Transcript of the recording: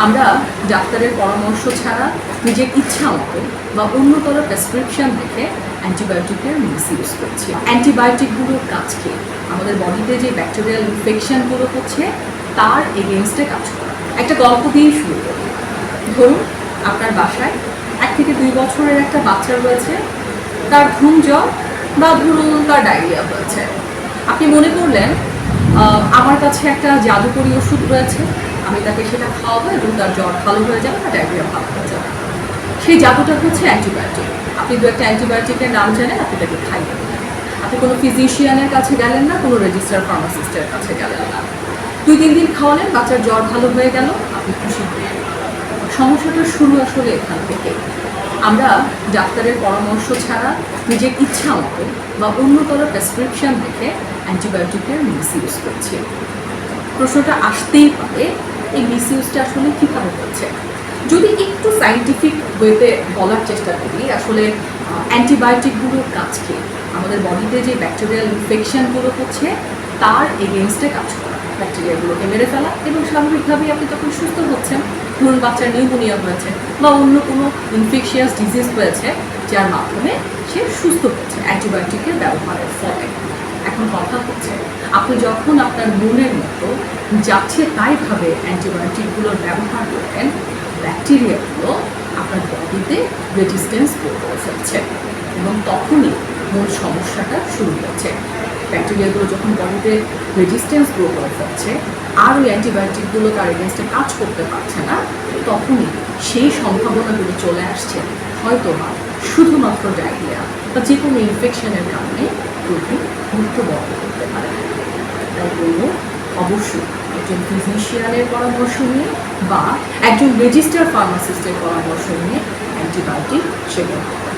আমরা ডাক্তারের পরামর্শ ছাড়া নিজের ইচ্ছা মতো বা অন্য কারো প্রেসক্রিপশন দেখে অ্যান্টিবায়োটিকের মিসইউজ করছি। অ্যান্টিবায়োটিকগুলোর কাজ কি? আমাদের বডিতে যে ব্যাকটেরিয়াল ইনফেকশনগুলো হচ্ছে তার এগেনস্টে কাজ করা। একটা গল্প দিয়ে শুরু করি। ধরুন আপনার বাসায় 1 থেকে 2 বছরের একটা বাচ্চা রয়েছে, তার ঘুম জ্বর বা ধরুন তার ডায়রিয়া হয়েছে। আপনি মনে করলেন আমার কাছে একটা জাদুকরী ওষুধ রয়েছে, আমি তাকে সেটা খাওয়াবো এবং তার জ্বর ভালো হয়ে যাবে বা ডায়রিয়া ভালো হয়ে যাবে। সেই জাদুটা হচ্ছে অ্যান্টিবায়োটিক। আপনি 2-একটা অ্যান্টিবায়োটিকের নাম জানেন, আপনি তাকে খাইয়ে দেবেন। আপনি কোনো ফিজিশিয়ানের কাছে গেলেন না, কোনো রেজিস্টার ফার্মাসিস্টের কাছে গেলেন না। 2-3 দিন খাওয়ালেন, বাচ্চার জ্বর ভালো হয়ে গেল, আপনি খুশি হলেন। সমস্যাটা শুরু আসলে এখান থেকে। আমরা ডাক্তারের পরামর্শ ছাড়া নিজের ইচ্ছা মতো বা অন্য কারো প্রেসক্রিপশন দেখে অ্যান্টিবায়োটিকের মিসইউজ করছি। প্রশ্নটা আসতেই পারে, এই মিসইউজটা আসলে কীভাবে হচ্ছে? যদি একটু সায়েন্টিফিক ওয়েতে বলার চেষ্টা করি, আসলে অ্যান্টিবায়োটিকগুলোর কাজ কি? আমাদের বডিতে যে ব্যাকটেরিয়াল ইনফেকশনগুলো হচ্ছে তার এগেনস্টে কাজ করা, ব্যাকটেরিয়াগুলোকে মেরে ফেলা এবং স্বাভাবিকভাবেই আপনি তখন সুস্থ হচ্ছেন। ধরুন বাচ্চার নিউমোনিয়া হয়েছে বা অন্য কোনো ইনফেকশিয়াস ডিজিজ হয়েছে যার মাধ্যমে সে সুস্থ হচ্ছে অ্যান্টিবায়োটিকের ব্যবহারের ফলে। এখন কথা হচ্ছে, আপনি যখন আপনার মনের মতো যাচ্ছে তাইভাবে অ্যান্টিবায়োটিকগুলোর ব্যবহার করবেন, ব্যাকটেরিয়াগুলো আপনার বডিতে রেজিস্ট্যান্স গ্রো করে ফেলছে এবং তখনই মূল সমস্যাটা শুরু হচ্ছে। ব্যাকটেরিয়াগুলো যখন বডিতে রেজিস্ট্যান্স গ্রো করে ফেলছে আর ওই অ্যান্টিবায়োটিকগুলো তার এগেনস্টে কাজ করতে পারছে না, তখনই সেই সম্ভাবনাগুলো চলে আসছে হয়তো বা শুধুমাত্র ডায়রিয়া বা যে কোনো ইনফেকশনের কারণে রোগী মৃত্যুবরণ করতে পারে। তাই বলব, অবশ্যই একজন ফিজিশিয়ানের পরামর্শ নিয়ে বা একজন রেজিস্টার ফার্মাসিস্টের পরামর্শ নিয়ে অ্যান্টিবায়োটিক সেবন করতে।